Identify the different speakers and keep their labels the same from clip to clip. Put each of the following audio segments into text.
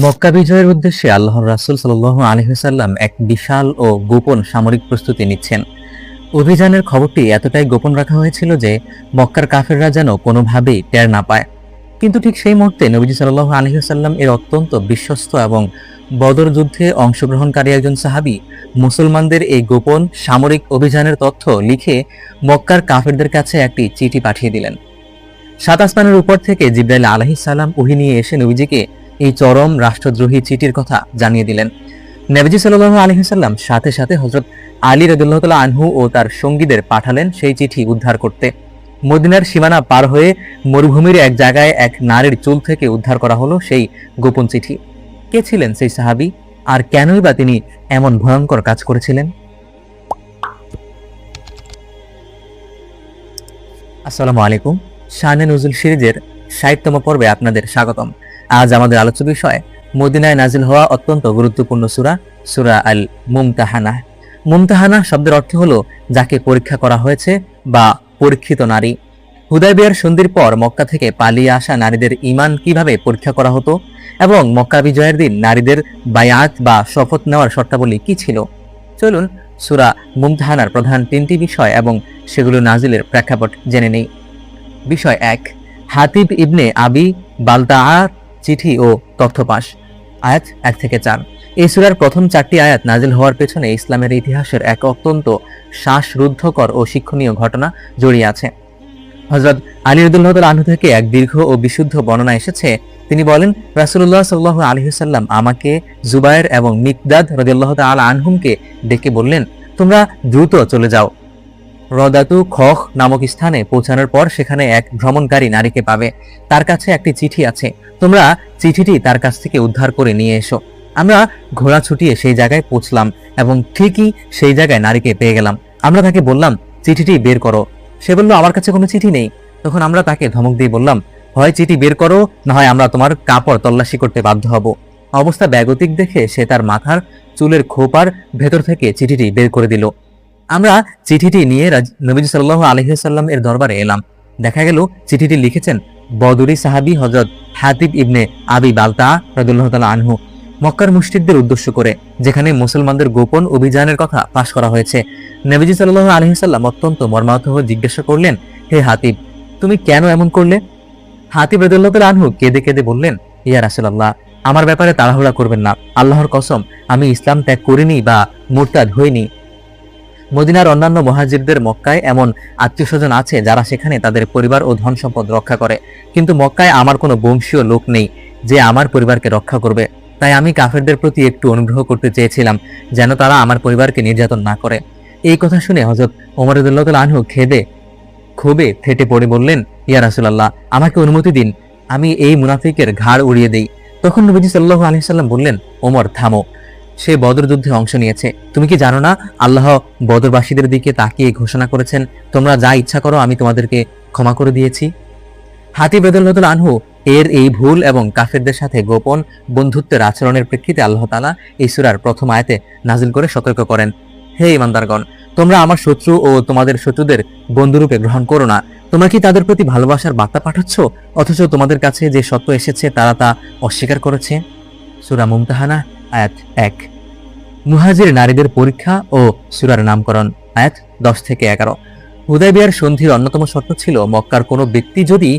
Speaker 1: মক্কা বিজয়ের উদ্দেশ্যে আল্লাহর রাসূল সাল্লাল্লাহু আলাইহি ওয়াসাল্লাম এক বিশাল ও গোপন সামরিক প্রস্তুতি নিচ্ছেন। অভিযানের খবরটি এতটাই গোপন রাখা হয়েছিল যে মক্কার কাফেররা যেন কোনোভাবেই টের না পায়। কিন্তু ঠিক সেই মুহূর্তে নবীজি সাল্লাল্লাহু আলাইহি ওয়াসাল্লাম এর অত্যন্ত বিশ্বস্ত এবং বদর যুদ্ধে অংশগ্রহণকারী একজন সাহাবী মুসলমানদের এই গোপন সামরিক অভিযানের তথ্য লিখে মক্কার কাফেরদের কাছে একটি চিঠি পাঠিয়ে দিলেন। সাত আসমানের উপর থেকে জিবরাইল আলাইহিস সালাম ওহী নিয়ে এসে নবীজিকে এই চরম রাষ্ট্রদ্রোহী চিঠির কথা জানিয়ে দিলেন। নবীজি সাল্লাল্লাহু আলাইহি ওয়াসাল্লাম সাথে সাথে হযরত আলী রাদিয়াল্লাহু তাআলা আনহু ও তার সঙ্গীদের পাঠালেন সেই চিঠি উদ্ধার করতে। মদিনার সীমানা পার হয়ে মরুভূমির এক জায়গায় এক নারীর চুল থেকে উদ্ধার করা হলো সেই গোপন চিঠি। কে ছিলেন সেই সাহাবী, আর কেনই বা তিনি এমন ভয়ঙ্কর কাজ করেছিলেন? আসসালামু আলাইকুম। শানে নুজুল সিরিজের ৬০তম পর্বে আপনাদের স্বাগতম। আজ আমাদের আলোচ্য বিষয় মদিনায় নাজিল হওয়া অত্যন্ত গুরুত্বপূর্ণ সূরা, সূরা আল মুমতাহানাহ। মুমতাহানা শব্দের অর্থ হলো যাকে পরীক্ষা করা হয়েছে বা পরীক্ষিত নারী। হুদায়বিয়ার সন্ধির পর মক্কা থেকে পালিয়ে আসা নারীদের ঈমান কিভাবে পরীক্ষা করা হতো এবং মক্কা বিজয়ের দিন নারীদের বায়াত বা শপথ নেওয়ার শর্তাবলী কি ছিল, চলুন সূরা মুমতাহানার প্রধান ৩টি বিষয় এবং সেগুলো নাজিলের প্রেক্ষাপট জেনে নেই। বিষয় ১, হাতিব ইবনে আবি বালতাআর চিঠি ও তথ্যপাশ। আয়াত ১ থেকে ৪। এই সূরার প্রথম ৪টি আয়াত নাজিল হওয়ার পেছনে ইসলামের ইতিহাসের এক অত্যন্ত শ্বাসরুদ্ধকর ও শিক্ষণীয় ঘটনা জড়িয়ে আছে। হযরত আলী রাদিয়াল্লাহু তাআলা আনহু থেকে এক দীর্ঘ ও বিশুদ্ধ বর্ণনা এসেছে। তিনি বলেন, রাসূলুল্লাহ সাল্লাল্লাহু আলাইহি ওয়াসাল্লাম আমাকে, জুবায়ের এবং মিকদাদ রাদিয়াল্লাহু তাআলা আনহুমকে ডেকে বললেন, তোমরা দ্রুত চলে যাও। রদাতু খখ নামক স্থানে পৌঁছানোর পর সেখানে এক ভ্রমণকারী নারীকে পাবে। তার কাছে একটি চিঠি আছে, তোমরা চিঠিটি তার কাছ থেকে উদ্ধার করে নিয়ে এসো। আমরা ঘোড়া ছুটিয়ে সেই জায়গায় পৌঁছলাম এবং ঠিকই সেই জায়গায় নারীকে পেয়ে গেলাম। আমরা তাকে বললাম, চিঠিটি বের করো। সে বলল, আমার কাছে কোনো চিঠি নেই। তখন আমরা তাকে ধমক দিয়ে বললাম, হয় চিঠি বের করো, না হয় আমরা তোমার কাপড় তল্লাশি করতে বাধ্য হব। অবস্থা ব্যাগতিক দেখে সে তার মাথার চুলের খোপার ভেতর থেকে চিঠিটি বের করে দিল। আমরা চিঠিটি নিয়ে নবী সাল্লাল্লাহু আলাইহি ওয়াসাল্লাম এর দরবারে এলাম। দেখা গেল চিঠিটি লিখেছেন বদরি সাহাবী হযরত হাতিব ইবনে আবি বালতাআ রাদিয়াল্লাহু তাআলা আনহু, মক্কার মুশরিকদের উদ্দেশ্য করে, যেখানে মুসলমানদের গোপন অভিযানের কথা পাশ করা হয়েছে। নবী সাল্লাল্লাহু আলাইহি ওয়াসাল্লাম অত্যন্ত মর্মাহত হয়ে জিজ্ঞাসা করলেন, হে হাতিব, তুমি কেন এমন করলে? হাতিব রাদিয়াল্লাহু তাআলা আনহু কেঁদে কেঁদে বললেন, ইয়া রাসূলুল্লাহ, আমার ব্যাপারে তাড়াহুড়া করবেন না। আল্লাহর কসম, আমি ইসলাম ত্যাগ করিনি বা মুরতাদ হইনি। মদিনার অন্যান্য মুহাজিরদের মক্কায় এমন আত্মীয়স্বজন আছে যারা সেখানে তাদের পরিবার ও ধন সম্পদ রক্ষা করে, কিন্তু মক্কায় আমার কোনো বংশীয় লোক নেই যে আমার পরিবারকে রক্ষা করবে। তাই আমি কাফেরদের প্রতি একটু অনুগ্রহ করতে চেয়েছিলাম যেন তারা আমার পরিবারকে নির্যাতন না করে। এই কথা শুনে হযরত ওমর রাদিয়াল্লাহু তাআলা আনহু ক্ষোভে ফেটে পড়ে বললেন, ইয়া রাসূলুল্লাহ, আমাকে অনুমতি দিন, আমি এই মুনাফিকের ঘাড় উড়িয়ে দেই। তখন নবী সাল্লাল্লাহু আলাইহি ওয়াসাল্লাম বললেন, ওমর থামো, সে বদর যুদ্ধে অংশ নিয়েছে। তুমি কি জানো না আল্লাহ বদরবাসীদের দিকে তাকিয়ে ঘোষণা করেছেন, তোমরা যা ইচ্ছা করো, আমি তোমাদেরকে ক্ষমা করে দিয়েছি। হাতিব রাদিয়াল্লাহু তাআলা আনহু এর এই ভুল এবং কাফেরদের সাথে গোপন বন্ধুত্বের আচরণের প্রেক্ষিতে আল্লাহ তাআলা এই সূরার প্রথম আয়াতে নাজিল করে সতর্ক করেন, হে ঈমানদারগণ, তোমরা আমার শত্রু ও তোমাদের শত্রুদের বন্ধুরূপে গ্রহণ করো না। তোমরা কি তাদের প্রতি ভালোবাসার বার্তা পাঠাচ্ছ, অথচ তোমাদের কাছে যে সত্য এসেছে তারা তা অস্বীকার করেছে? সূরা মুমতাহানা, আয়াত ১। মুহাজির নারীদের পরীক্ষা ও সূরার নামকরণ, আয়াত ১০ থেকে ১১। হুদায়বিয়ার সন্ধির অন্যতম শর্ত ছিল মক্কার কোনো ব্যক্তি যদি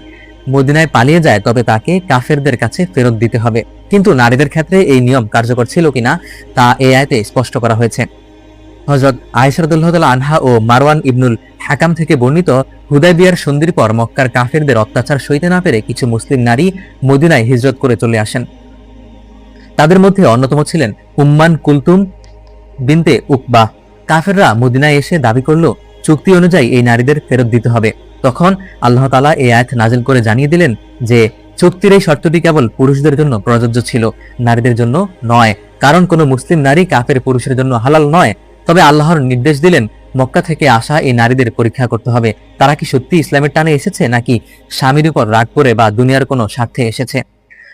Speaker 1: মদিনায় পালিয়ে যায় তবে তাকে কাফেরদের কাছে ফেরত দিতে হবে। কিন্তু নারীদের ক্ষেত্রে এই নিয়ম কার্যকর ছিল কিনা তা এই আয়াতে স্পষ্ট করা হয়েছে। হযরত আয়েশা রাদিয়াল্লাহু তাআলা আনহা ও মারওয়ান ইবনুল হাকাম থেকে বর্ণিত, হুদায়বিয়ার সন্ধির পর মক্কার কাফেরদের অত্যাচার সইতে না পেরে কিছু মুসলিম নারী মদিনায় হিজরত করে চলে আসেন। তাদের মধ্যে অন্যতম ছিলেন উম্মান কুলতুম বিনতে উকবা। কাফেররা মদিনায় এসে দাবি করল চুক্তি অনুযায়ী এই নারীদের ফেরত দিতে হবে। তখন আল্লাহ তাআলা এই আয়াত নাজিল করে জানিয়ে দিলেন যে চুক্তির এই শর্তটি কেবল পুরুষদের জন্য প্রযোজ্য ছিল, নারীদের জন্য নয়, কারণ কোনো মুসলিম নারী কাফের পুরুষের জন্য হালাল নয়। তবে আল্লাহর নির্দেশ দিলেন মক্কা থেকে আসা এই নারীদের পরীক্ষা করতে হবে, তারা কি সত্যি ইসলামের টানে এসেছে নাকি স্বামীর উপর রাগ করে বা দুনিয়ার কোনো স্বার্থে এসেছে।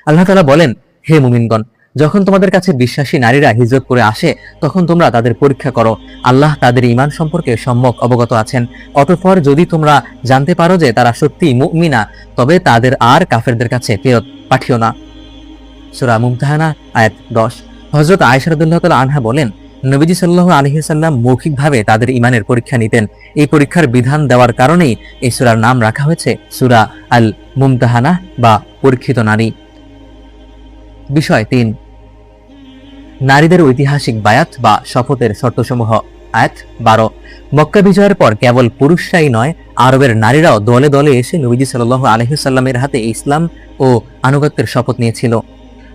Speaker 1: আল্লাহ তাআলা বলেন, হে মুমিনগণ, যখন তোমাদের কাছে বিশ্বাসী নারীরা হিজরত করে আসে তখন তোমরা তাদের পরীক্ষা করো। আল্লাহ তাদের ঈমান সম্পর্কে সম্যক অবগত আছেন। অতঃপর যদি তোমরা জানতে পারো যে তারা সত্যিই মুমিনা তবে তাদের আর কাফেরদের কাছে ফেরত পাঠিও না। সূরা মুমতাহানা আয়াত 10। হযরত আয়েশা রাদিয়াল্লাহু তাআলা আনহা বলেন, নবীজি সাল্লাল্লাহু আলাইহি ওয়াসাল্লাম মৌখিকভাবে তাদের ঈমানের পরীক্ষা নিতেন। এই পরীক্ষার বিধান দেওয়ার কারণেই এই সূরার নাম রাখা হয়েছে সূরা আল মুমতাহানা বা পরীক্ষিত নারী। বিষয় 3, নারীদের ঐতিহাসিক বায়াত বা শপথের শর্তসমূহ। আয়াত 12। মক্কা বিজয়ের পর কেবল পুরুষরাই নয়, আরবের নারীরাও দলে দলে এসে নবীজি সাল্লাল্লাহু আলাইহি ওয়াসাল্লামের হাতে ইসলাম ও আনুগত্যের শপথ নিয়েছিল।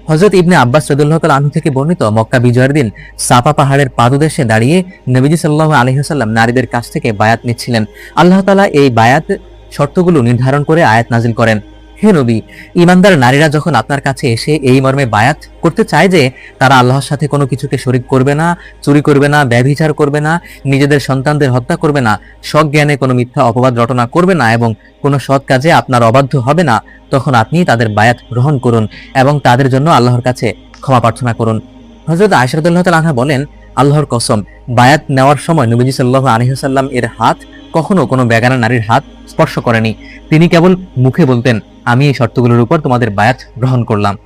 Speaker 1: হযরত ইবনে আব্বাস রাদিয়াল্লাহু তাআলা আনহু থেকে বর্ণিত, মক্কা বিজয়ের দিন সাফা পাহাড়ের পাদদেশে দাঁড়িয়ে নবীজি সাল্লাল্লাহু আলাইহি ওয়াসাল্লাম নারীদের কাছ থেকে বায়াত নিচ্ছিলেন। আল্লাহ তাআলা এই বায়াত শর্তগুলো নির্ধারণ করে আয়াত নাজিল করেন। হে নবী, ঈমানদার নারীরা যখন আপনার কাছে এসে এই মর্মে বায়াত করতে চায় যে তারা আল্লাহর সাথে কোনো কিছুকে শরীক করবে না, চুরি করবে না, ব্যভিচার করবে না, নিজেদের সন্তানদের হত্যা করবে না, সজ্ঞানে কোনো মিথ্যা অপবাদ রটনা করবে না এবং কোনো সৎ কাজে আপনার অবাধ্য হবে না, তখন আপনি তাদের বায়াত গ্রহণ করুন এবং তাদের জন্য আল্লাহর কাছে ক্ষমা প্রার্থনা করুন। হযরত আয়েশা রাদিয়াল্লাহু তাআলা আনহা বলেন, আল্লাহর কসম, বায়াত নেওয়ার সময় নবীজি সাল্লাল্লাহু আলাইহি ওয়াসাল্লাম এর হাত কখনো কোনো বেগানা নারীর হাত স্পর্শ করেনি। তিনি কেবল মুখে বলতেন, আমি এই শর্তগুলোর উপর তোমাদের বায়াত গ্রহণ করলাম।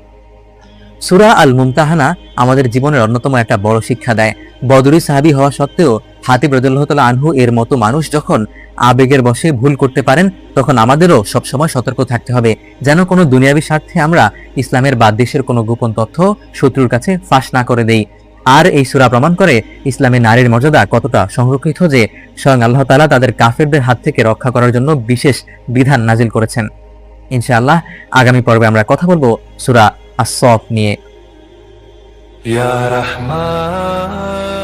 Speaker 1: সূরা আল মুমতাহানা আমাদের জীবনের অন্যতম একটা বড় শিক্ষা দেয়। বদরি সাহাবী হওয়া সত্ত্বেও হাতিব রাদিয়াল্লাহু তাআলা আনহু এর মতো মানুষ যখন আবেগের বশে ভুল করতে পারেন, তখন আমাদেরও সবসময় সতর্ক থাকতে হবে, যেন কোনো দুনিয়াবী স্বার্থে আমরা ইসলামের বা দেশের কোনো গোপন তথ্য শত্রুর কাছে ফাঁস না করে দেই। আর এই সূরা প্রমাণ করে ইসলামে নারীর মর্যাদা কতটা সংরক্ষিত যে স্বয়ং আল্লাহ তাআলা তাদের কাফেরদের হাত থেকে রক্ষা করার জন্য বিশেষ বিধান নাজিল করেছেন। ইনশাআল্লাহ আগামী পর্বে আমরা কথা বলবো সূরা আস-সফ নিয়ে। ইয়া রাহমান।